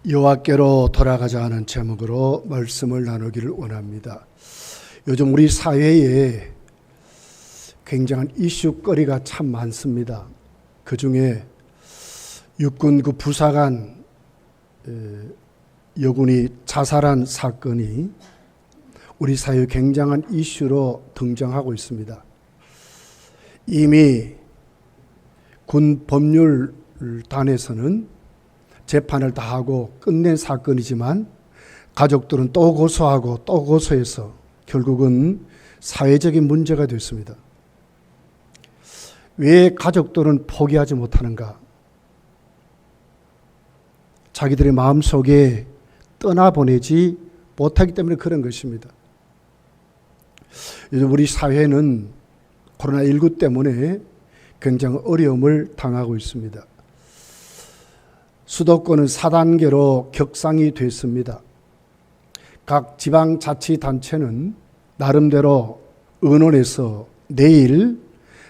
여호와께로 돌아가자 하는 제목으로 말씀을 나누기를 원합니다. 요즘 우리 사회에 굉장한 이슈거리가 참 많습니다. 그 중에 육군 그 부사관 여군이 자살한 사건이 우리 사회의 굉장한 이슈로 등장하고 있습니다. 이미 군 법률단에서는 재판을 다 하고 끝낸 사건이지만 가족들은 또 고소하고 또 고소해서 결국은 사회적인 문제가 됐습니다. 왜 가족들은 포기하지 못하는가? 자기들의 마음속에 떠나보내지 못하기 때문에 그런 것입니다. 요즘 우리 사회는 코로나19 때문에 굉장히 어려움을 당하고 있습니다. 수도권은 4단계로 격상이 됐습니다. 각 지방자치단체는 나름대로 의논해서 내일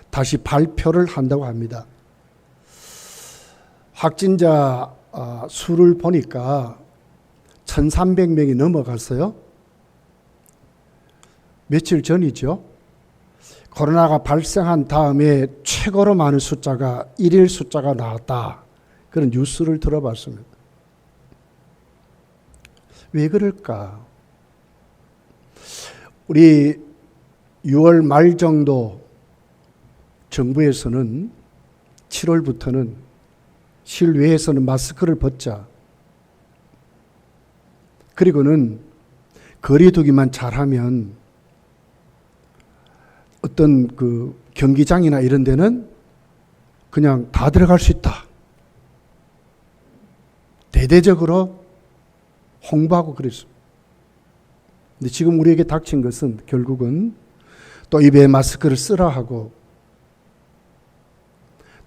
다시 발표를 한다고 합니다. 확진자 수를 보니까 1,300명이 넘어갔어요. 며칠 전이죠. 코로나가 발생한 다음에 최고로 많은 숫자가 일일 숫자가 나왔다. 그런 뉴스를 들어봤습니다. 왜 그럴까? 우리 6월 말 정도 정부에서는 7월부터는 실외에서는 마스크를 벗자. 그리고는 거리 두기만 잘하면 어떤 그 경기장이나 이런 데는 그냥 다 들어갈 수 있다. 대대적으로 홍보하고 그랬습니다. 근데 지금 우리에게 닥친 것은 결국은 또 입에 마스크를 쓰라 하고,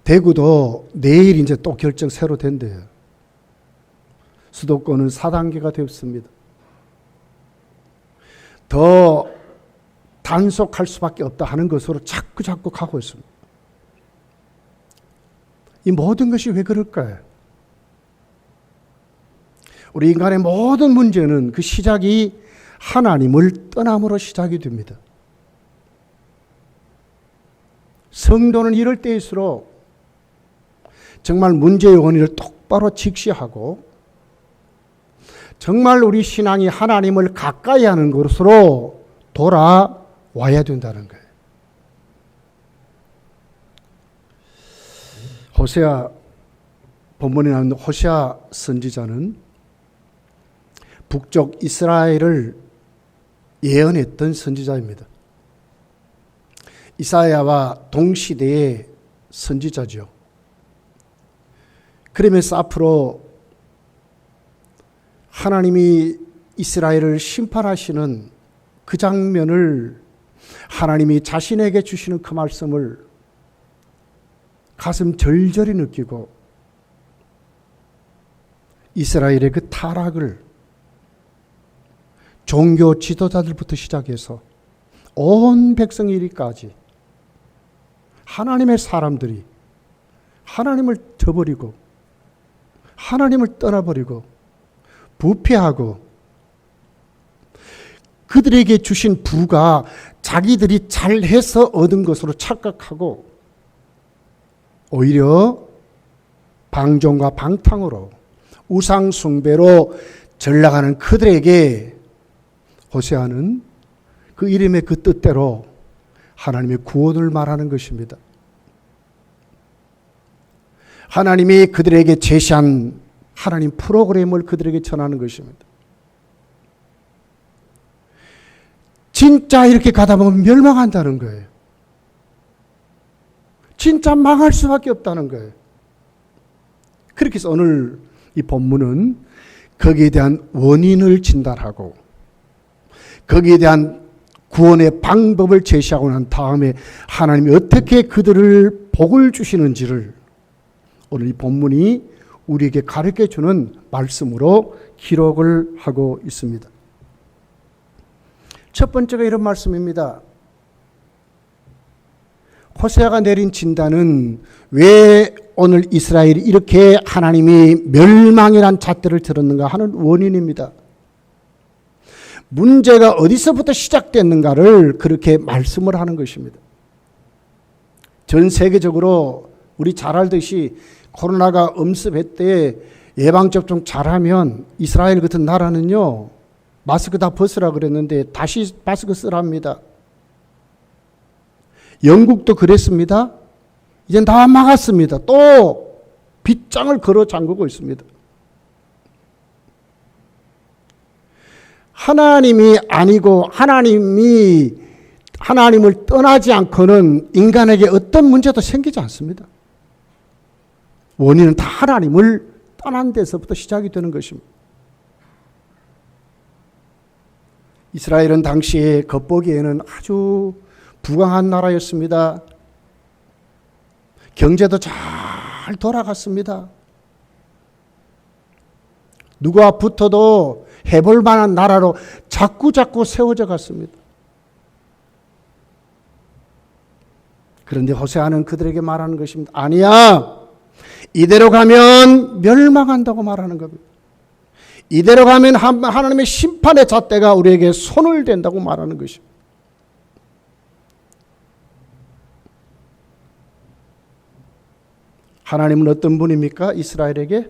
대구도 내일 이제 또 결정 새로 된대요. 수도권은 4단계가 되었습니다. 더 단속할 수밖에 없다 하는 것으로 자꾸 가고 있습니다. 이 모든 것이 왜 그럴까요? 우리 인간의 모든 문제는 그 시작이 하나님을 떠남으로 시작이 됩니다. 성도는 이럴 때일수록 정말 문제의 원인을 똑바로 직시하고 정말 우리 신앙이 하나님을 가까이 하는 것으로 돌아와야 된다는 거예요. 호세아, 본문에 나오는 호세아 선지자는 북쪽 이스라엘을 예언했던 선지자입니다. 이사야와 동시대의 선지자죠. 그러면서 앞으로 하나님이 이스라엘을 심판하시는 그 장면을 하나님이 자신에게 주시는 그 말씀을 가슴 절절히 느끼고 이스라엘의 그 타락을 종교 지도자들부터 시작해서 온 백성 이리까지 하나님의 사람들이 하나님을 저버리고 하나님을 떠나버리고 부패하고 그들에게 주신 부가 자기들이 잘해서 얻은 것으로 착각하고 오히려 방종과 방탕으로 우상 숭배로 전락하는 그들에게 호세아는 그 이름의 그 뜻대로 하나님의 구원을 말하는 것입니다. 하나님이 그들에게 제시한 하나님 프로그램을 그들에게 전하는 것입니다. 진짜 이렇게 가다 보면 멸망한다는 거예요. 진짜 망할 수밖에 없다는 거예요. 그렇게 해서 오늘 이 본문은 거기에 대한 원인을 진단하고 거기에 대한 구원의 방법을 제시하고 난 다음에 하나님이 어떻게 그들을 복을 주시는지를 오늘 이 본문이 우리에게 가르쳐주는 말씀으로 기록을 하고 있습니다. 첫 번째가 이런 말씀입니다. 호세아가 내린 진단은 왜 오늘 이스라엘이 이렇게 하나님이 멸망이란 잣대를 들었는가 하는 원인입니다. 문제가 어디서부터 시작됐는가를 그렇게 말씀을 하는 것입니다. 전 세계적으로 우리 잘 알듯이 코로나가 엄습했대 예방접종 잘하면 이스라엘 같은 나라는요, 마스크 다 벗으라 그랬는데 다시 마스크 쓰랍니다. 영국도 그랬습니다. 이젠 다 막았습니다. 또 빗장을 걸어 잠그고 있습니다. 하나님이 아니고 하나님을 떠나지 않고는 인간에게 어떤 문제도 생기지 않습니다. 원인은 다 하나님을 떠난 데서부터 시작이 되는 것입니다. 이스라엘은 당시에 겉보기에는 아주 부강한 나라였습니다. 경제도 잘 돌아갔습니다. 누가 붙어도 해볼 만한 나라로 자꾸 세워져 갔습니다. 그런데 호세아는 그들에게 말하는 것입니다. 아니야. 이대로 가면 멸망한다고 말하는 겁니다. 이대로 가면 하나님의 심판의 잣대가 우리에게 손을 댄다고 말하는 것입니다. 하나님은 어떤 분입니까? 이스라엘에게?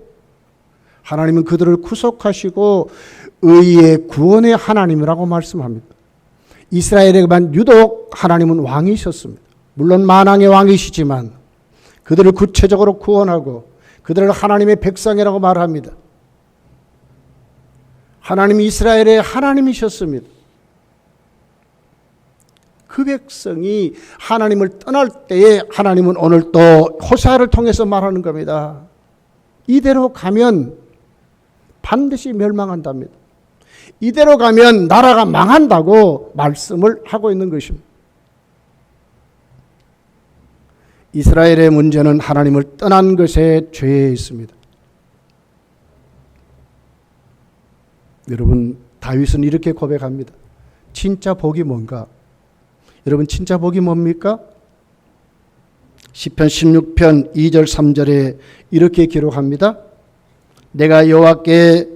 하나님은 그들을 구속하시고 의의 구원의 하나님이라고 말씀합니다. 이스라엘에게만 유독 하나님은 왕이셨습니다. 물론 만왕의 왕이시지만 그들을 구체적으로 구원하고 그들을 하나님의 백성이라고 말합니다. 하나님이 이스라엘의 하나님이셨습니다. 그 백성이 하나님을 떠날 때에 하나님은 오늘 또 호세아를 통해서 말하는 겁니다. 이대로 가면 반드시 멸망한답니다. 이대로 가면 나라가 망한다고 말씀을 하고 있는 것입니다. 이스라엘의 문제는 하나님을 떠난 것에 죄에 있습니다. 여러분, 다윗은 이렇게 고백합니다. 진짜 복이 뭔가? 여러분, 진짜 복이 뭡니까? 시편 16편 2절 3절에 이렇게 기록합니다. 내가 여호와께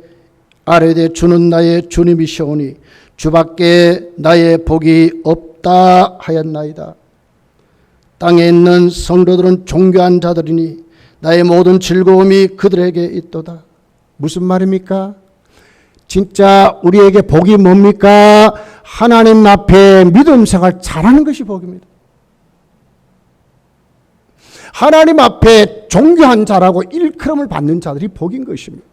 아뢰되 주는 나의 주님이시오니 주밖에 나의 복이 없다 하였나이다. 땅에 있는 성도들은 존귀한 자들이니 나의 모든 즐거움이 그들에게 있도다. 무슨 말입니까? 진짜 우리에게 복이 뭡니까? 하나님 앞에 믿음 생활 잘하는 것이 복입니다. 하나님 앞에 존귀한 자라고 일컬음을 받는 자들이 복인 것입니다.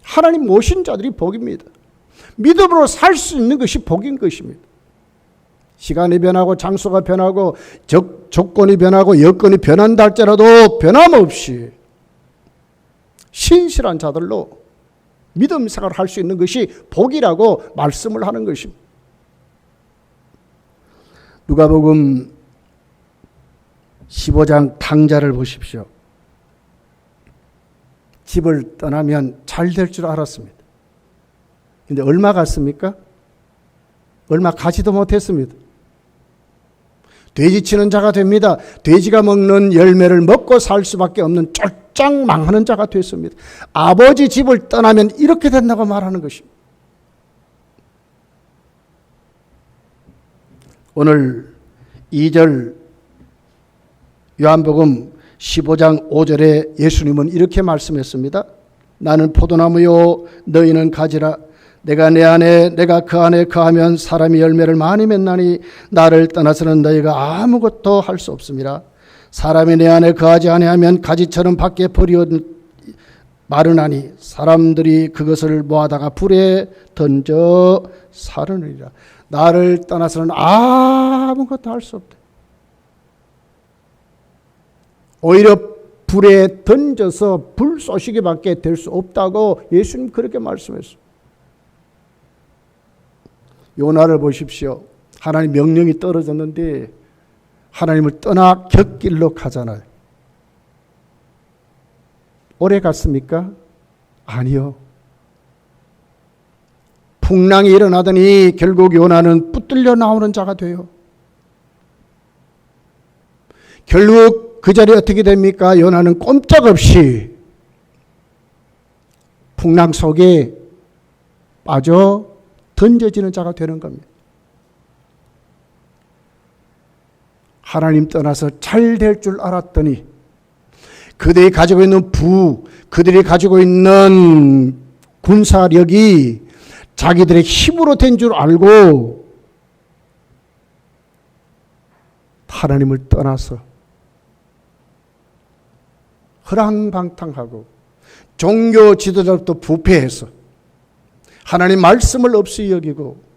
하나님 모신 자들이 복입니다. 믿음으로 살 수 있는 것이 복인 것입니다. 시간이 변하고 장소가 변하고 조건이 변하고 여건이 변한다 할지라도 변함없이 신실한 자들로 믿음 생활을 할 수 있는 것이 복이라고 말씀을 하는 것입니다. 누가복음 15장 탕자를 보십시오. 집을 떠나면 잘 될 줄 알았습니다. 그런데 얼마 갔습니까? 얼마 가지도 못했습니다. 돼지 치는 자가 됩니다. 돼지가 먹는 열매를 먹고 살 수밖에 없는 쫄짱 망하는 자가 됐습니다. 아버지 집을 떠나면 이렇게 된다고 말하는 것입니다. 오늘 2절 요한복음 15장 5절에 예수님은 이렇게 말씀했습니다. 나는 포도나무요 너희는 가지라. 내가 내 안에 내가 그 안에 거하면 사람이 열매를 많이 맺나니 나를 떠나서는 너희가 아무것도 할 수 없습니다. 사람이 내 안에 거하지 아니하면 가지처럼 밖에 버려 마르나니 사람들이 그것을 모아다가 불에 던져 사르느니라. 나를 떠나서는 아무것도 할 수 없다. 오히려 불에 던져서 불 쏘시기밖에 될 수 없다고 예수님 그렇게 말씀했어요. 요나를 보십시오. 하나님 명령이 떨어졌는데 하나님을 떠나 곁길로 가잖아요. 오래 갔습니까? 아니요. 풍랑이 일어나더니 결국 요나는 붙들려 나오는 자가 돼요. 결국 그 자리에 어떻게 됩니까? 요나는 꼼짝없이 풍랑 속에 빠져 던져지는 자가 되는 겁니다. 하나님 떠나서 잘 될 줄 알았더니 그들이 가지고 있는 그들이 가지고 있는 군사력이 자기들의 힘으로 된 줄 알고 하나님을 떠나서 허랑방탕하고 종교 지도자부터 부패해서 하나님 말씀을 없이 여기고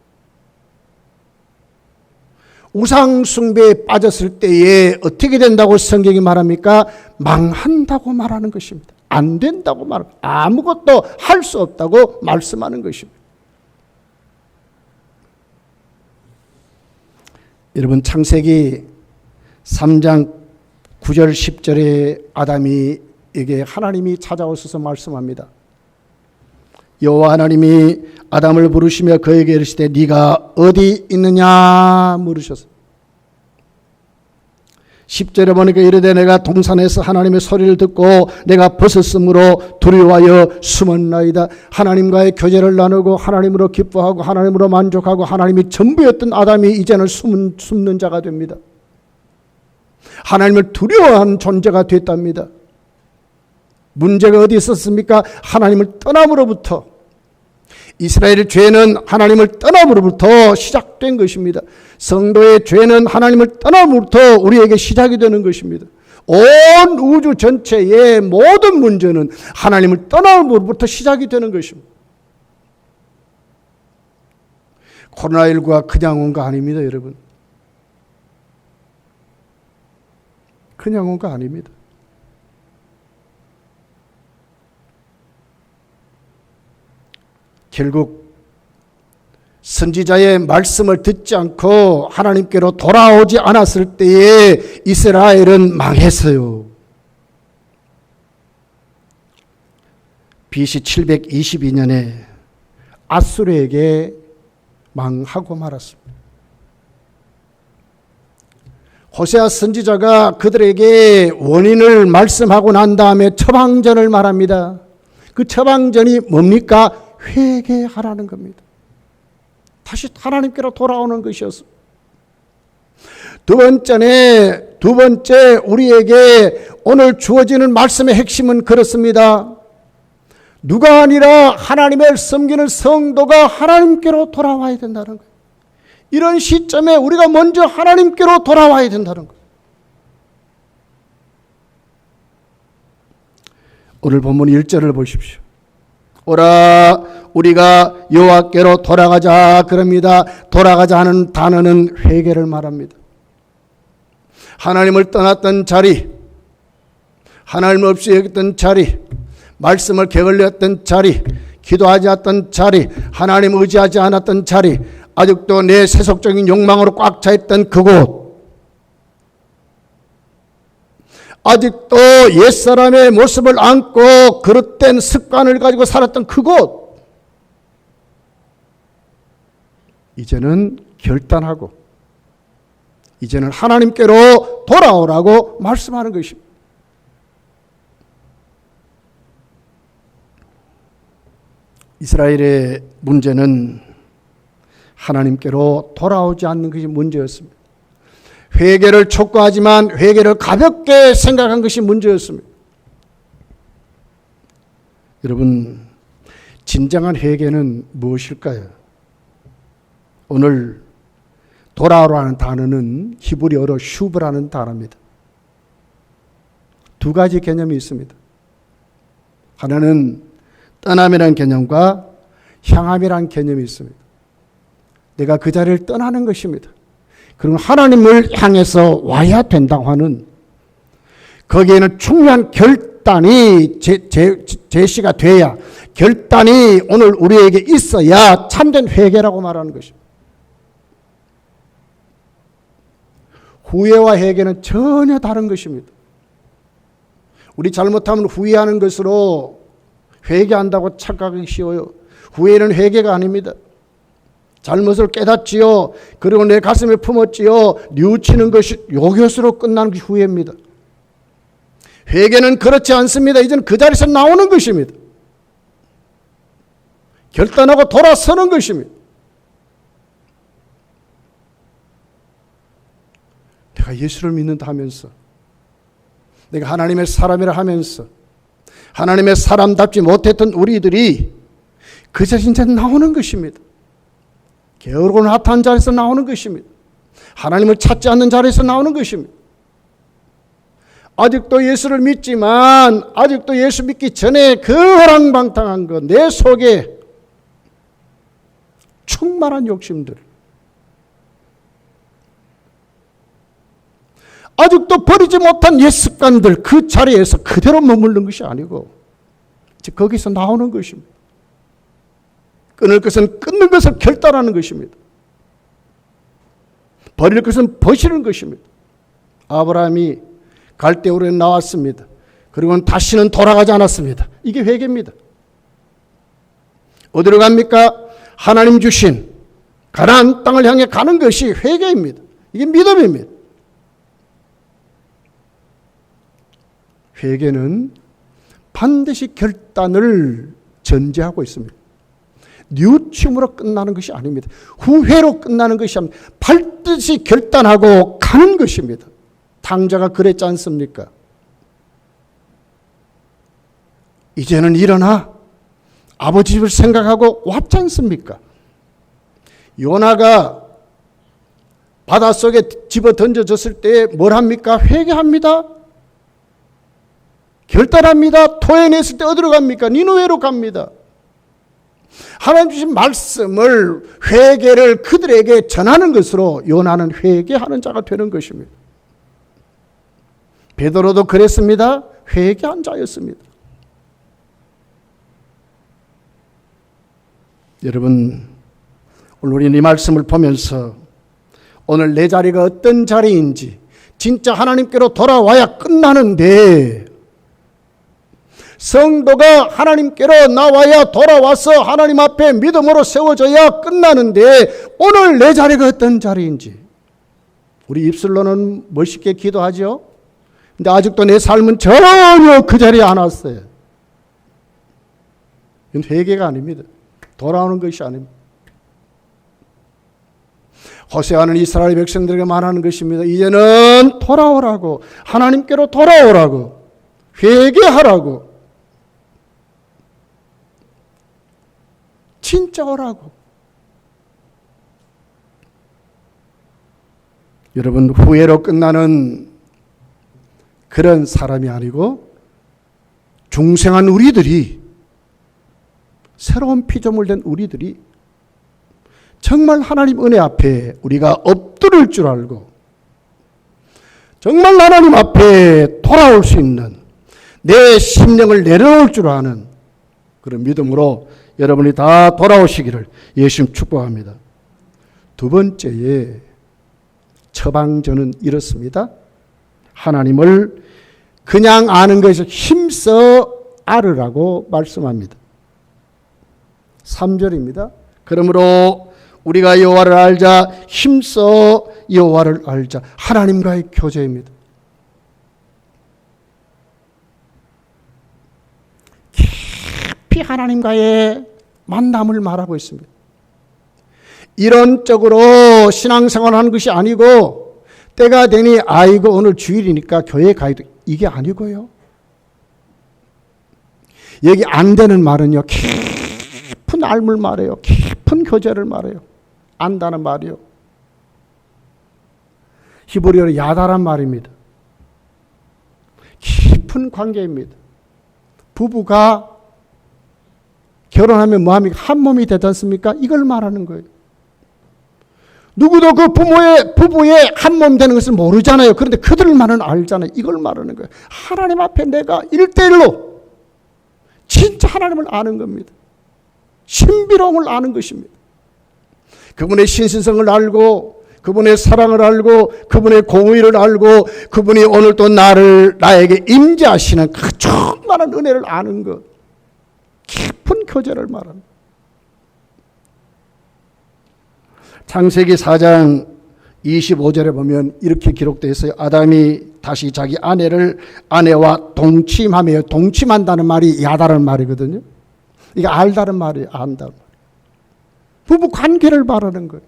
우상 숭배에 빠졌을 때에 어떻게 된다고 성경이 말합니까? 망한다고 말하는 것입니다. 안 된다고 말합니다. 아무것도 할 수 없다고 말씀하는 것입니다. 여러분, 창세기 3장 9절 10절에 아담이에게 하나님이 찾아오셔서 말씀합니다. 여호와 하나님이 아담을 부르시며 그에게 이르시되 네가 어디 있느냐 물으셨어요. 10절에 보니까 이르되 내가 동산에서 하나님의 소리를 듣고 내가 벗었으므로 두려워하여 숨었나이다. 하나님과의 교제를 나누고 하나님으로 기뻐하고 하나님으로 만족하고 하나님이 전부였던 아담이 이제는 숨는 자가 됩니다. 하나님을 두려워하는 존재가 됐답니다. 문제가 어디 있었습니까? 하나님을 떠남으로부터. 이스라엘의 죄는 하나님을 떠남으로부터 시작된 것입니다. 성도의 죄는 하나님을 떠남으로부터 우리에게 시작이 되는 것입니다. 온 우주 전체의 모든 문제는 하나님을 떠남으로부터 시작이 되는 것입니다. 코로나19가 그냥 온 거 아닙니다, 여러분. 그냥 온 거 아닙니다. 결국 선지자의 말씀을 듣지 않고 하나님께로 돌아오지 않았을 때에 이스라엘은 망했어요. BC 722년에 아수르에게 망하고 말았습니다. 호세아 선지자가 그들에게 원인을 말씀하고 난 다음에 처방전을 말합니다. 그 처방전이 뭡니까? 회개하라는 겁니다. 다시 하나님께로 돌아오는 것이었습니다. 두 번째 우리에게 오늘 주어지는 말씀의 핵심은 그렇습니다. 누가 아니라 하나님을 섬기는 성도가 하나님께로 돌아와야 된다는 거예요. 이런 시점에 우리가 먼저 하나님께로 돌아와야 된다는 거예요. 오늘 본문 1절을 보십시오. 오라 우리가 여호와께로 돌아가자 그럽니다. 돌아가자 하는 단어는 회개를 말합니다. 하나님을 떠났던 자리, 하나님 없이 여겼던 자리, 말씀을 게을렸던 자리, 기도하지 않았던 자리, 하나님 의지하지 않았던 자리, 아직도 내 세속적인 욕망으로 꽉 차 있던 그곳, 아직도 옛사람의 모습을 안고 그릇된 습관을 가지고 살았던 그곳, 이제는 결단하고 이제는 하나님께로 돌아오라고 말씀하는 것입니다. 이스라엘의 문제는 하나님께로 돌아오지 않는 것이 문제였습니다. 회개를 촉구하지만 회개를 가볍게 생각한 것이 문제였습니다. 여러분, 진정한 회개는 무엇일까요? 오늘 돌아오라는 단어는 히브리어로 슈브라는 단어입니다. 두 가지 개념이 있습니다. 하나는 떠남이라는 개념과 향함이라는 개념이 있습니다. 내가 그 자리를 떠나는 것입니다. 그리고 하나님을 향해서 와야 된다고 하는, 거기에는 중요한 결단이 제시가 돼야, 결단이 오늘 우리에게 있어야 참된 회개라고 말하는 것입니다. 후회와 회개는 전혀 다른 것입니다. 우리 잘못하면 후회하는 것으로 회개한다고 착각하기 쉬워요. 후회는 회개가 아닙니다. 잘못을 깨닫지요. 그리고 내 가슴에 품었지요. 뉘우치는 것이 요것으로 끝나는 것이 후회입니다. 회개는 그렇지 않습니다. 이제는 그 자리에서 나오는 것입니다. 결단하고 돌아서는 것입니다. 내가 예수를 믿는다 하면서, 내가 하나님의 사람이라 하면서 하나님의 사람답지 못했던 우리들이 그 자리에서 이제 나오는 것입니다. 게으르고 나타난 자리에서 나오는 것입니다. 하나님을 찾지 않는 자리에서 나오는 것입니다. 아직도 예수를 믿지만 아직도 예수 믿기 전에 그 허랑방탕한 것, 내 속에 충만한 욕심들, 아직도 버리지 못한 옛 습관들, 그 자리에서 그대로 머무르는 것이 아니고 거기서 나오는 것입니다. 끊을 것은 끊는 것을 결단하는 것입니다. 버릴 것은 버리는 것입니다. 아브라함이 갈대우르에 나왔습니다. 그리고는 다시는 돌아가지 않았습니다. 이게 회개입니다. 어디로 갑니까? 하나님 주신 가나안 땅을 향해 가는 것이 회개입니다. 이게 믿음입니다. 회개는 반드시 결단을 전제하고 있습니다. 뉘우침으로 끝나는 것이 아닙니다. 후회로 끝나는 것이 아닙니다. 반드시 결단하고 가는 것입니다. 탕자가 그랬지 않습니까? 이제는 일어나 아버지 집을 생각하고 왔지 않습니까? 요나가 바닷속에 집어 던져졌을 때 뭘 합니까? 회개합니다. 결단합니다. 토해냈을 때 어디로 갑니까? 니느웨로 갑니다. 하나님 주신 말씀을, 회개를 그들에게 전하는 것으로 요나는 회개하는 자가 되는 것입니다. 베드로도 그랬습니다. 회개한 자였습니다. 여러분, 오늘 우리는 이 말씀을 보면서 오늘 내 자리가 어떤 자리인지 진짜 하나님께로 돌아와야 끝나는데, 성도가 하나님께로 나와야 돌아와서 하나님 앞에 믿음으로 세워져야 끝나는데, 오늘 내 자리가 어떤 자리인지, 우리 입술로는 멋있게 기도하죠. 근데 아직도 내 삶은 전혀 그 자리에 안 왔어요. 이건 회개가 아닙니다. 돌아오는 것이 아닙니다. 호세아는 이스라엘 백성들에게 말하는 것입니다. 이제는 돌아오라고, 하나님께로 돌아오라고, 회개하라고, 진짜 오라고. 여러분, 후회로 끝나는 그런 사람이 아니고 중생한 우리들이, 새로운 피조물 된 우리들이 정말 하나님 은혜 앞에 우리가 엎드릴 줄 알고 정말 하나님 앞에 돌아올 수 있는, 내 심령을 내려놓을 줄 아는 그런 믿음으로 여러분이 다 돌아오시기를 예수님 축복합니다. 두 번째에 처방전은 이렇습니다. 하나님을 그냥 아는 것에서 힘써 알으라고 말씀합니다. 3절입니다. 그러므로 우리가 여호와를 알자, 힘써 여호와를 알자. 하나님과의 교제입니다. 깊이 하나님과의 만남을 말하고 있습니다. 이론적으로 신앙생활하는 것이 아니고, 때가 되니 아이고 오늘 주일이니까 교회 가야도, 이게 아니고요. 여기 안 되는 말은요, 깊은 알물 말해요. 깊은 교제를 말해요. 안다는 말이요. 히브리어로 야다란 말입니다. 깊은 관계입니다. 부부가 결혼하면 뭐합니까? 한 몸이 되지 않습니까? 이걸 말하는 거예요. 누구도 그 부부의 한 몸 되는 것을 모르잖아요. 그런데 그들만은 알잖아요. 이걸 말하는 거예요. 하나님 앞에 내가 1대1로 진짜 하나님을 아는 겁니다. 신비로움을 아는 것입니다. 그분의 신신성을 알고, 그분의 사랑을 알고, 그분의 공의를 알고, 그분이 오늘 또 나에게 임재하시는 그 충만한 은혜를 아는 것, 깊은 교제를 말합니다. 창세기 4장 25절에 보면 이렇게 기록되어 있어요. 아담이 다시 자기 아내와 동침하며, 동침한다는 말이 야다는 말이거든요. 이게 알다는 말이에요. 안다는 말. 부부 관계를 말하는 거예요.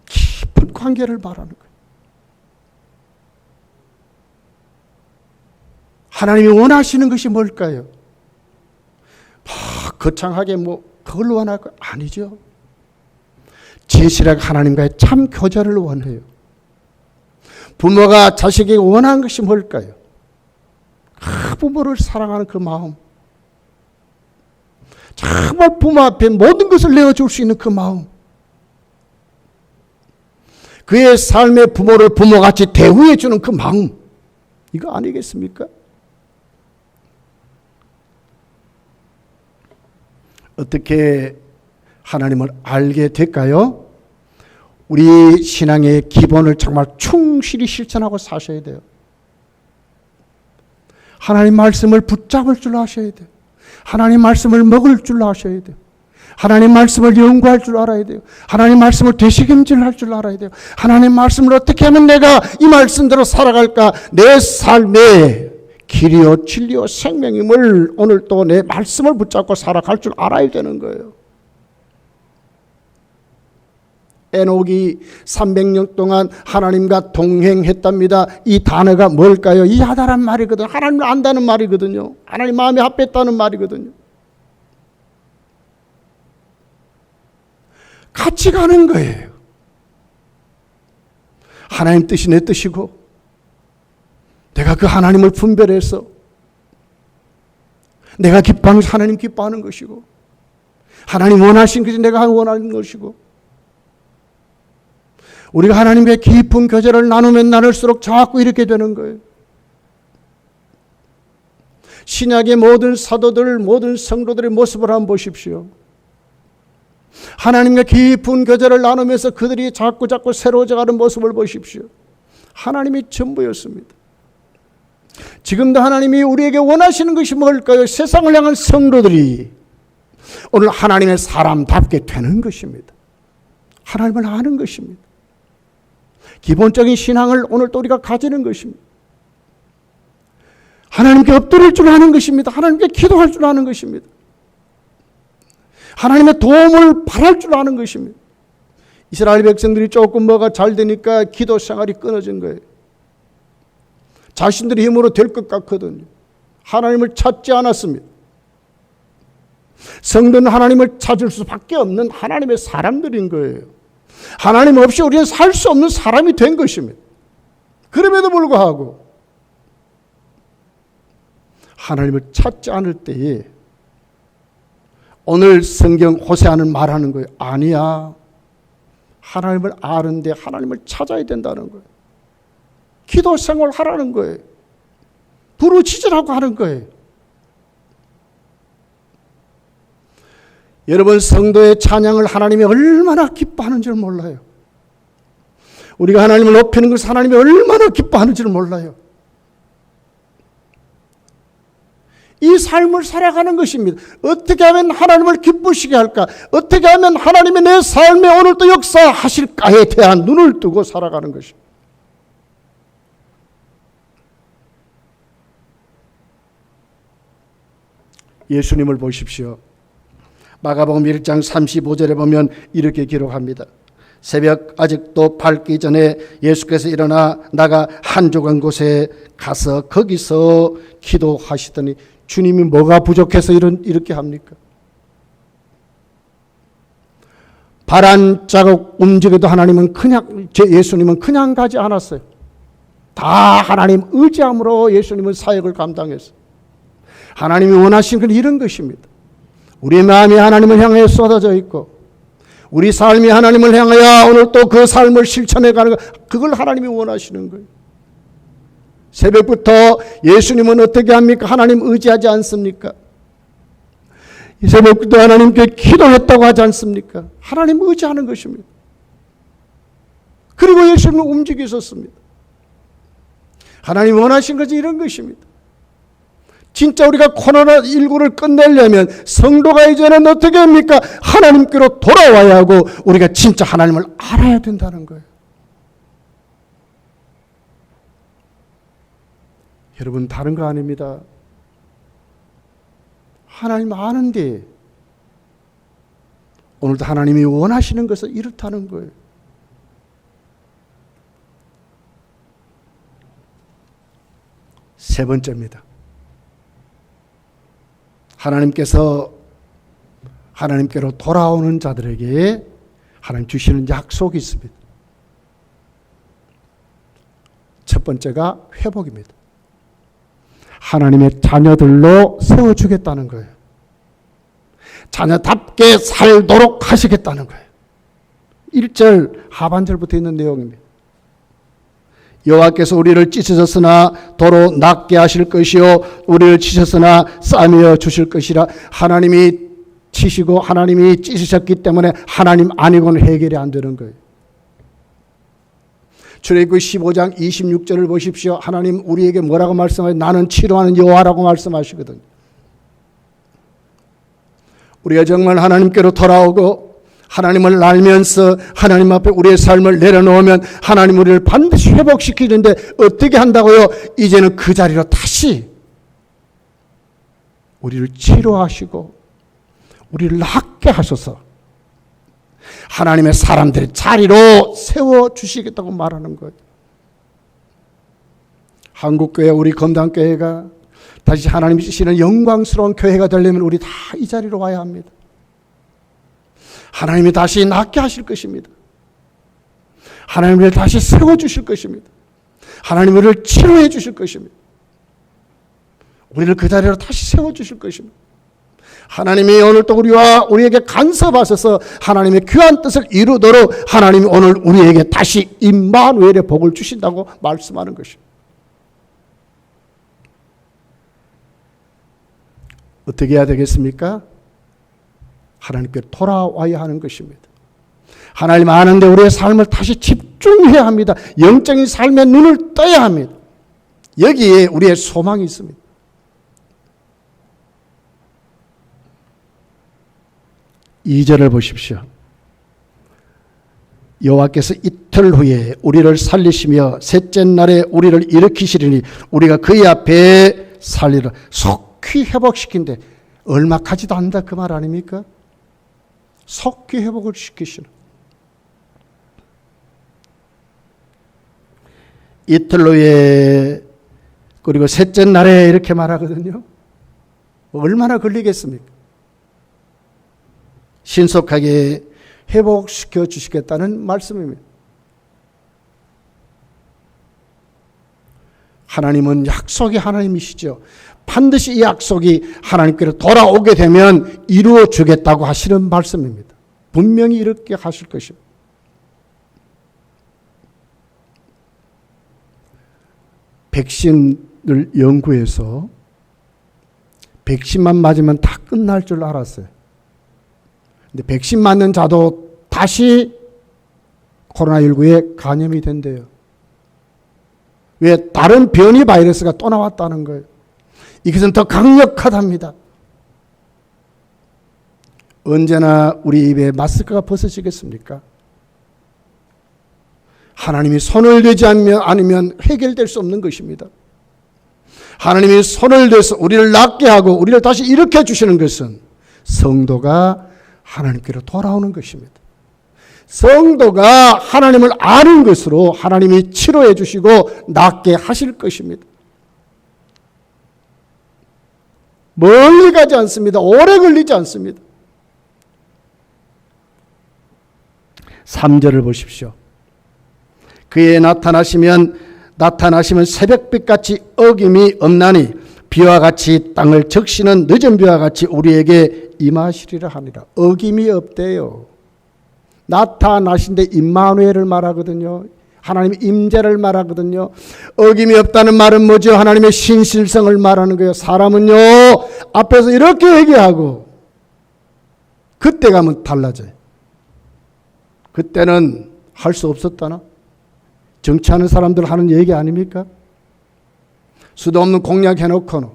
깊은 관계를 말하는 거예요. 하나님이 원하시는 것이 뭘까요? 거창하게 그걸 원할까요? 아니죠. 진실하게 하나님과의 참 교제를 원해요. 부모가 자식에게 원하는 것이 뭘까요? 부모를 사랑하는 그 마음. 정말 부모 앞에 모든 것을 내어줄 수 있는 그 마음. 그의 삶의 부모를 부모같이 대우해 주는 그 마음. 이거 아니겠습니까? 어떻게 하나님을 알게 될까요? 우리 신앙의 기본을 정말 충실히 실천하고 사셔야 돼요. 하나님 말씀을 붙잡을 줄 아셔야 돼요. 하나님 말씀을 먹을 줄 아셔야 돼요. 하나님 말씀을 연구할 줄 알아야 돼요. 하나님 말씀을 되새김질할 줄 알아야 돼요. 하나님 말씀을 어떻게 하면 내가 이 말씀대로 살아갈까? 내 삶의 길이요 진리요 생명임을 오늘 또 내 말씀을 붙잡고 살아갈 줄 알아야 되는 거예요. 에녹이 300년 동안 하나님과 동행했답니다. 이 단어가 뭘까요? 이 하다란 말이거든요. 하나님을 안다는 말이거든요. 하나님 마음에 합했다는 말이거든요. 같이 가는 거예요. 하나님 뜻이 내 뜻이고 내가 그 하나님을 분별해서 내가 기뻐하는 것이 하나님 기뻐하는 것이고 하나님 원하신 것이 내가 원하는 것이고 우리가 하나님의 깊은 교제를 나누면 나눌수록 자꾸 이렇게 되는 거예요. 신약의 모든 사도들, 모든 성도들의 모습을 한번 보십시오. 하나님과 깊은 교제를 나누면서 그들이 자꾸 새로워져가는 모습을 보십시오. 하나님이 전부였습니다. 지금도 하나님이 우리에게 원하시는 것이 뭘까요? 세상을 향한 성도들이 오늘 하나님의 사람답게 되는 것입니다. 하나님을 아는 것입니다. 기본적인 신앙을 오늘 또 우리가 가지는 것입니다. 하나님께 엎드릴 줄 아는 것입니다. 하나님께 기도할 줄 아는 것입니다. 하나님의 도움을 바랄 줄 아는 것입니다. 이스라엘 백성들이 조금 뭐가 잘 되니까 기도 생활이 끊어진 거예요. 자신들의 힘으로 될 것 같거든요. 하나님을 찾지 않았습니다. 성도는 하나님을 찾을 수밖에 없는 하나님의 사람들인 거예요. 하나님 없이 우리는 살 수 없는 사람이 된 것입니다. 그럼에도 불구하고 하나님을 찾지 않을 때에 오늘 성경 호세아는 말하는 거예요. 아니야. 하나님을 아는데 하나님을 찾아야 된다는 거예요. 기도 생활 하라는 거예요. 부르짖으라고 하는 거예요. 여러분 성도의 찬양을 하나님이 얼마나 기뻐하는 줄 몰라요. 우리가 하나님을 높이는 것을 하나님이 얼마나 기뻐하는 줄 몰라요. 이 삶을 살아가는 것입니다. 어떻게 하면 하나님을 기쁘시게 할까? 어떻게 하면 하나님이 내 삶에 오늘도 역사하실까에 대한 눈을 뜨고 살아가는 것입니다. 예수님을 보십시오. 마가복음 1장 35절에 보면 이렇게 기록합니다. 새벽 아직도 밝기 전에 예수께서 일어나 나가 한적한 곳에 가서 거기서 기도하시더니 주님이 뭐가 부족해서 이렇게 합니까? 발 한 자국 움직여도 예수님은 그냥 가지 않았어요. 다 하나님 의지함으로 예수님은 사역을 감당했어요. 하나님이 원하신 건 이런 것입니다. 우리 마음이 하나님을 향해 쏟아져 있고 우리 삶이 하나님을 향하여 오늘 또 그 삶을 실천해 가는 것, 그걸 하나님이 원하시는 거예요. 새벽부터 예수님은 어떻게 합니까? 하나님 의지하지 않습니까? 새벽부터 하나님께 기도했다고 하지 않습니까? 하나님 의지하는 것입니다. 그리고 예수님은 움직이셨습니다. 하나님 원하신 것이 이런 것입니다. 진짜 우리가 코로나19를 끝내려면 성도가 이제는 어떻게 합니까? 하나님께로 돌아와야 하고 우리가 진짜 하나님을 알아야 된다는 거예요. 여러분, 다른 거 아닙니다. 하나님 아는데 오늘도 하나님이 원하시는 것은 이렇다는 거예요. 세 번째입니다. 하나님께로 돌아오는 자들에게 하나님 주시는 약속이 있습니다. 첫 번째가 회복입니다. 하나님의 자녀들로 세워주겠다는 거예요. 자녀답게 살도록 하시겠다는 거예요. 1절 하반절부터 있는 내용입니다. 여호와께서 우리를 찢으셨으나 도로 낫게 하실 것이요 우리를 치셨으나 싸매어 주실 것이라. 하나님이 치시고 하나님이 찢으셨기 때문에 하나님 아니고는 해결이 안 되는 거예요. 출애굽기 15장 26절을 보십시오. 하나님 우리에게 뭐라고 말씀하세요? 나는 치료하는 여호와라고 말씀하시거든요. 우리가 정말 하나님께로 돌아오고 하나님을 알면서 하나님 앞에 우리의 삶을 내려놓으면 하나님 우리를 반드시 회복시키는데 어떻게 한다고요? 이제는 그 자리로 다시 우리를 치료하시고 우리를 낫게 하셔서 하나님의 사람들의 자리로 세워주시겠다고 말하는 거예요. 한국교회, 우리 건당교회가 다시 하나님이 주시는 영광스러운 교회가 되려면 우리 다 이 자리로 와야 합니다. 하나님이 다시 낫게 하실 것입니다. 하나님 우리를 다시 세워주실 것입니다. 하나님 우리를 치료해 주실 것입니다. 우리를 그 자리로 다시 세워주실 것입니다. 하나님이 오늘 또 우리에게 간섭하셔서 하나님의 귀한 뜻을 이루도록 하나님이 오늘 우리에게 다시 임마누엘의 복을 주신다고 말씀하는 것입니다. 어떻게 해야 되겠습니까? 하나님께 돌아와야 하는 것입니다. 하나님 아는데 우리의 삶을 다시 집중해야 합니다. 영적인 삶의 눈을 떠야 합니다. 여기에 우리의 소망이 있습니다. (2절을) 보십시오. 여호와께서 이틀 후에 우리를 살리시며 셋째 날에 우리를 일으키시리니 우리가 그의 앞에 살리라. 속히 회복시킨대. 얼마 가지도 않는다 그 말 아닙니까? 속히 회복을 시키시는. 이틀 후에 그리고 셋째 날에 이렇게 말하거든요. 얼마나 걸리겠습니까? 신속하게 회복시켜 주시겠다는 말씀입니다. 하나님은 약속의 하나님이시죠. 반드시 이 약속이 하나님께로 돌아오게 되면 이루어 주겠다고 하시는 말씀입니다. 분명히 이렇게 하실 것입니다. 백신을 연구해서 백신만 맞으면 다 끝날 줄 알았어요. 근데 백신 맞는 자도 다시 코로나19에 감염이 된대요. 왜? 다른 변이 바이러스가 또 나왔다는 거예요. 이것은 더 강력하답니다. 언제나 우리 입에 마스크가 벗어지겠습니까? 하나님이 손을 대지 않으면 해결될 수 없는 것입니다. 하나님이 손을 대서 우리를 낫게 하고 우리를 다시 일으켜 주시는 것은 성도가 하나님께로 돌아오는 것입니다. 성도가 하나님을 아는 것으로 하나님이 치료해 주시고 낫게 하실 것입니다. 멀리 가지 않습니다. 오래 걸리지 않습니다. 3절을 보십시오. 그에 나타나시면 새벽빛같이 어김이 없나니 비와 같이 땅을 적시는 늦은 비와 같이 우리에게 임하시리라 하니라. 어김이 없대요. 나타나신데 임마누엘을 말하거든요. 하나님의 임재를 말하거든요. 어김이 없다는 말은 뭐죠? 하나님의 신실성을 말하는 거예요. 사람은요 앞에서 이렇게 얘기하고 그때 가면 달라져요. 그때는 할 수 없었다나? 정치하는 사람들 하는 얘기 아닙니까? 수도 없는 공약 해놓고는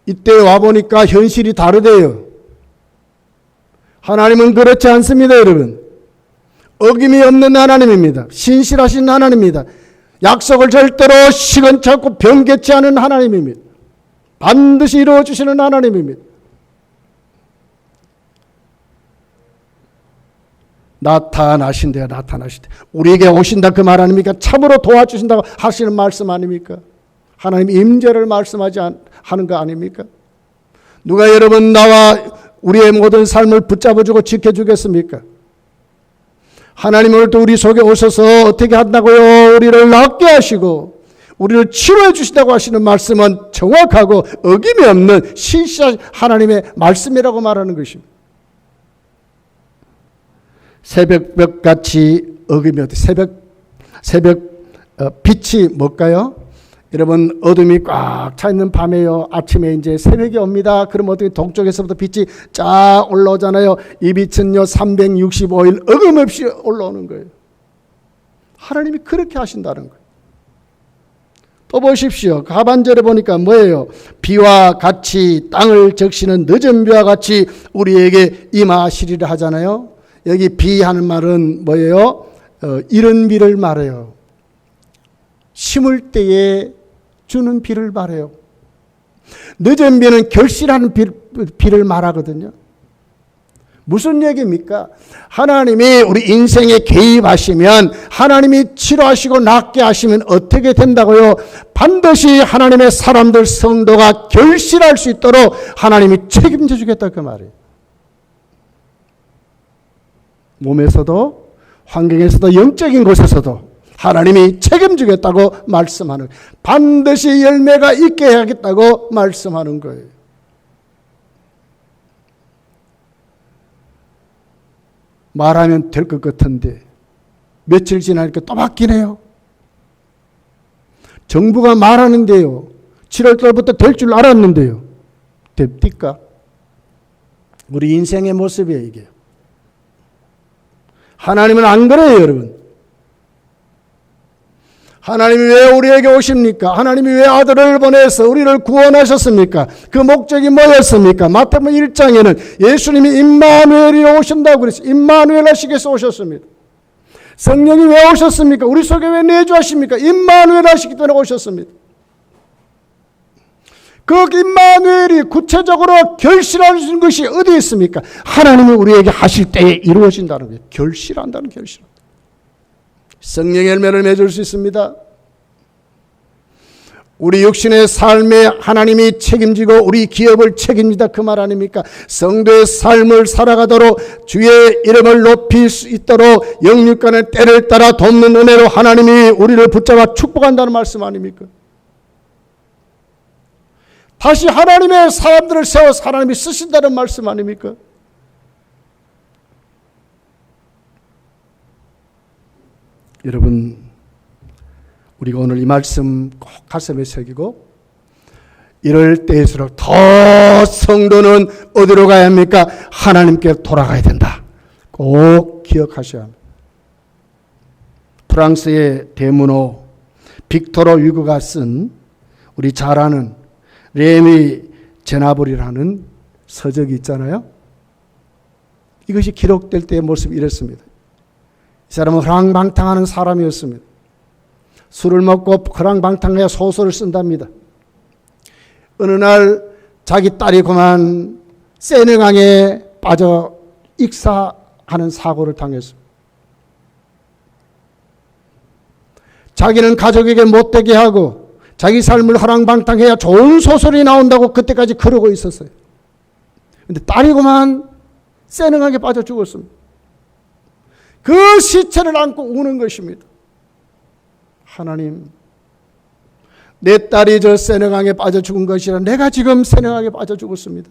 이때 와보니까 현실이 다르대요. 하나님은 그렇지 않습니다, 여러분. 어김이 없는 하나님입니다. 신실하신 하나님입니다. 약속을 절대로 시건찮고 변개치 않은 하나님입니다. 반드시 이루어주시는 하나님입니다. 나타나신대요. 나타나신대. 우리에게 오신다 그 말 아닙니까? 참으로 도와주신다고 하시는 말씀 아닙니까? 하나님 임재를 말씀하지 하는 거 아닙니까? 누가 여러분 나와 우리의 모든 삶을 붙잡아주고 지켜주겠습니까? 하나님 오늘도 우리 속에 오셔서 어떻게 한다고요? 우리를 낫게 하시고 우리를 치료해 주시다고 하시는 말씀은 정확하고 어김이 없는 신실한 하나님의 말씀이라고 말하는 것입니다. 새벽볕같이 어김이 없다. 새벽 빛이 뭘까요? 여러분 어둠이 꽉 차 있는 밤에요. 아침에 이제 새벽이 옵니다. 그럼 어떻게 동쪽에서부터 빛이 쫙 올라오잖아요. 이 빛은요 365일 어김없이 올라오는 거예요. 하나님이 그렇게 하신다는 거예요. 또 보십시오. 하반절에 보니까 뭐예요? 비와 같이 땅을 적시는 늦은 비와 같이 우리에게 임하시리라 하잖아요. 여기 비하는 말은 뭐예요? 이른 비를 말해요. 심을 때에 주는 비를 말해요. 늦은 비는 결실하는 비를 말하거든요. 무슨 얘기입니까? 하나님이 우리 인생에 개입하시면 하나님이 치료하시고 낫게 하시면 어떻게 된다고요? 반드시 하나님의 사람들 성도가 결실할 수 있도록 하나님이 책임져 주겠다 그 말이에요. 몸에서도 환경에서도 영적인 곳에서도 하나님이 책임지겠다고 말씀하는 거예요. 반드시 열매가 있게 하겠다고 말씀하는 거예요. 말하면 될 것 같은데 며칠 지나니까 또 바뀌네요. 정부가 말하는데요. 7월달부터 될 줄 알았는데요. 됩니까? 우리 인생의 모습이에요 이게. 하나님은 안 그래요 여러분. 하나님이 왜 우리에게 오십니까? 하나님이 왜 아들을 보내서 우리를 구원하셨습니까? 그 목적이 뭐였습니까? 마태복음 1장에는 예수님이 임마누엘이 오신다고 그랬어요. 임마누엘 하시기 위해서 오셨습니다. 성령이 왜 오셨습니까? 우리 속에 왜 내주하십니까? 임마누엘 하시기 때문에 오셨습니다. 그 임마누엘이 구체적으로 결실하는 것이 어디 있습니까? 하나님이 우리에게 하실 때에 이루어진다는 거예요. 결실한다는 결실. 성령의 열매를 맺을 수 있습니다. 우리 육신의 삶에 하나님이 책임지고 우리 기업을 책임지다 그 말 아닙니까? 성도의 삶을 살아가도록 주의 이름을 높일 수 있도록 영육간의 때를 따라 돕는 은혜로 하나님이 우리를 붙잡아 축복한다는 말씀 아닙니까? 다시 하나님의 사람들을 세워서 하나님이 쓰신다는 말씀 아닙니까? 여러분, 우리가 오늘 이 말씀 꼭 가슴에 새기고 이럴 때일수록 더 성도는 어디로 가야 합니까? 하나님께 돌아가야 된다. 꼭 기억하셔야 합니다. 프랑스의 대문호 빅토르 위고가 쓴 우리 잘 아는 레미 제나블이라는 서적이 있잖아요. 이것이 기록될 때의 모습이 이랬습니다. 이 사람은 허랑방탕하는 사람이었습니다. 술을 먹고 허랑방탕해야 소설을 쓴답니다. 어느 날 자기 딸이 그만 세느강에 빠져 익사하는 사고를 당했습니다. 자기는 가족에게 못되게 하고 자기 삶을 허랑방탕해야 좋은 소설이 나온다고 그때까지 그러고 있었어요. 그런데 딸이 그만 세느강에 빠져 죽었습니다. 그 시체를 안고 우는 것입니다. 하나님, 내 딸이 저 세느강에 빠져 죽은 것이라 내가 지금 세느강에 빠져 죽었습니다.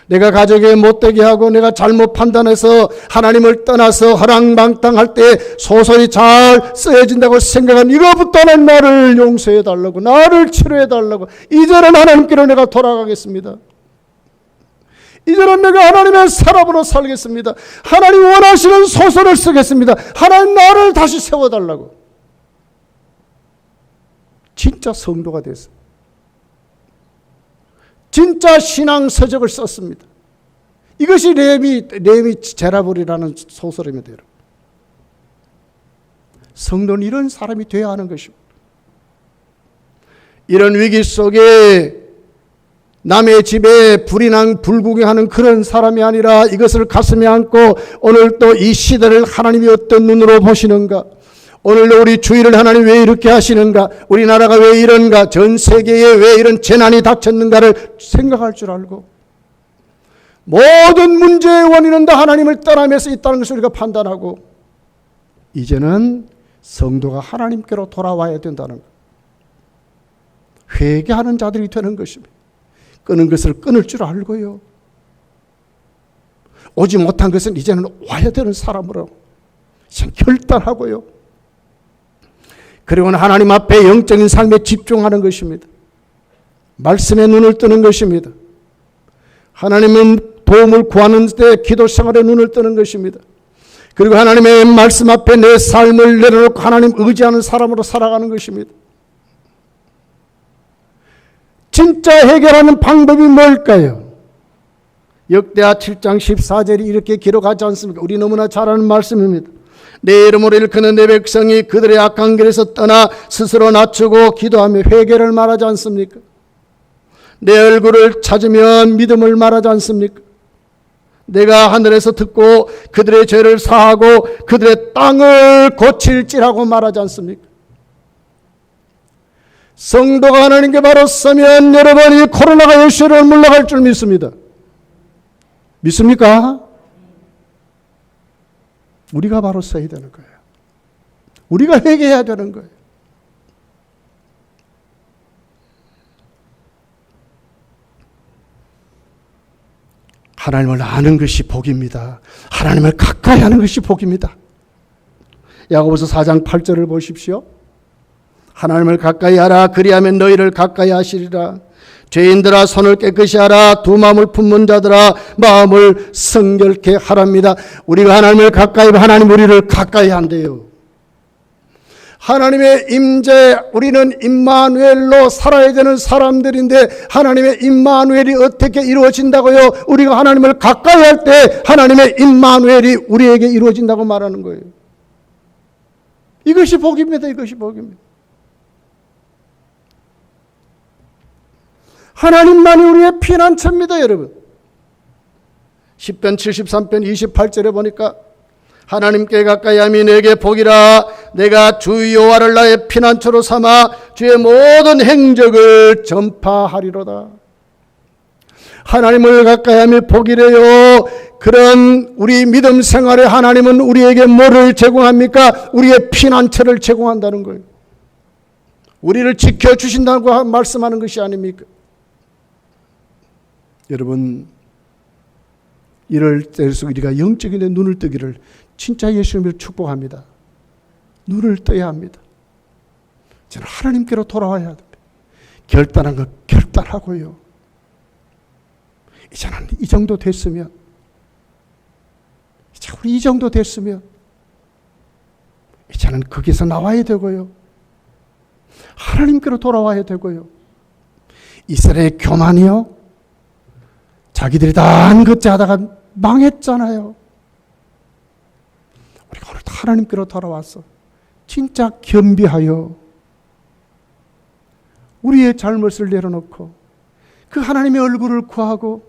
내가 가족에 못되게 하고 내가 잘못 판단해서 하나님을 떠나서 허랑방탕할 때 소설이 잘 쓰여진다고 생각한 이거부터는 나를 용서해 달라고, 나를 치료해 달라고. 이제는 하나님께로 내가 돌아가겠습니다. 이제는 내가 하나님의 사람으로 살겠습니다. 하나님 원하시는 소설을 쓰겠습니다. 하나님 나를 다시 세워달라고. 진짜 성도가 됐어요. 진짜 신앙 서적을 썼습니다. 이것이 레미 제나블이라는 소설입니다. 성도는 이런 사람이 되어야 하는 것입니다. 이런 위기 속에 남의 집에 불이랑 불구경하는 그런 사람이 아니라 이것을 가슴에 안고 오늘 또 이 시대를 하나님이 어떤 눈으로 보시는가, 오늘도 우리 주위를 하나님 왜 이렇게 하시는가, 우리나라가 왜 이런가, 전 세계에 왜 이런 재난이 닥쳤는가를 생각할 줄 알고 모든 문제의 원인은 다 하나님을 떠나면서 있다는 것을 우리가 판단하고 이제는 성도가 하나님께로 돌아와야 된다는 것, 회개하는 자들이 되는 것입니다. 끊은 것을 끊을 줄 알고요, 오지 못한 것은 이제는 와야 되는 사람으로 결단하고요, 그리고는 하나님 앞에 영적인 삶에 집중하는 것입니다. 말씀에 눈을 뜨는 것입니다. 하나님은 도움을 구하는 때 기도 생활에 눈을 뜨는 것입니다. 그리고 하나님의 말씀 앞에 내 삶을 내려놓고 하나님 의지하는 사람으로 살아가는 것입니다. 진짜 해결하는 방법이 뭘까요? 역대하 7장 14절이 이렇게 기록하지 않습니까? 우리 너무나 잘 아는 말씀입니다. 내 이름으로 일컫는 내 백성이 그들의 악한 길에서 떠나 스스로 낮추고 기도하며 회개를 말하지 않습니까? 내 얼굴을 찾으면 믿음을 말하지 않습니까? 내가 하늘에서 듣고 그들의 죄를 사하고 그들의 땅을 고칠지라고 말하지 않습니까? 성도가 하나님께 바로 서면 여러분 이 코로나가 예수를 물러갈 줄 믿습니다. 믿습니까? 우리가 바로 서야 되는 거예요. 우리가 회개해야 되는 거예요. 하나님을 아는 것이 복입니다. 하나님을 가까이 하는 것이 복입니다. 야고보서 4장 8절을 보십시오. 하나님을 가까이 하라. 그리하면 너희를 가까이 하시리라. 죄인들아 손을 깨끗이 하라. 두 마음을 품는 자들아 마음을 성결케 하랍니다. 우리가 하나님을 가까이 하면 하나님 우리를 가까이 한대요. 하나님의 임재, 우리는 임마누엘로 살아야 되는 사람들인데 하나님의 임마누엘이 어떻게 이루어진다고요? 우리가 하나님을 가까이 할 때 하나님의 임마누엘이 우리에게 이루어진다고 말하는 거예요. 이것이 복입니다. 이것이 복입니다. 하나님만이 우리의 피난처입니다, 여러분. 10편 73편 28절에 보니까 하나님께 가까이 함이 내게 복이라. 내가 주 여호와를 나의 피난처로 삼아 주의 모든 행적을 전파하리로다. 하나님을 가까이 함이 복이래요. 그런 우리 믿음 생활에 하나님은 우리에게 뭐를 제공합니까? 우리의 피난처를 제공한다는 거예요. 우리를 지켜주신다고 말씀하는 것이 아닙니까? 여러분, 이럴 때에서 우리가 영적인 데 눈을 뜨기를 진짜 예수님을 축복합니다. 눈을 떠야 합니다. 저는 하나님께로 돌아와야 합니다. 결단한 것 결단하고요. 이제는 이 정도 됐으면, 이제 우리 이 정도 됐으면 이제는 거기서 나와야 되고요. 하나님께로 돌아와야 되고요. 이스라엘 교만이요, 자기들이 다 한 것째 하다가 망했잖아요. 우리가 오늘 하나님께로 돌아와서 진짜 겸비하여 우리의 잘못을 내려놓고 그 하나님의 얼굴을 구하고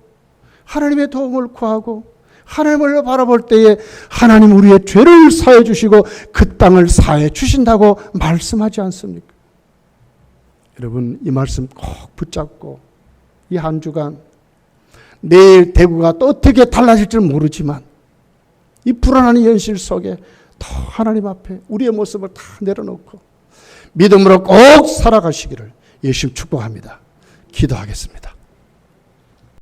하나님의 도움을 구하고 하나님을 바라볼 때에 하나님 우리의 죄를 사해 주시고 그 땅을 사해 주신다고 말씀하지 않습니까? 여러분, 이 말씀 꼭 붙잡고 이 한 주간 내일 대구가 또 어떻게 달라질지 모르지만 이 불안한 현실 속에 더 하나님 앞에 우리의 모습을 다 내려놓고 믿음으로 꼭 살아가시기를 예수님 축복합니다. 기도하겠습니다.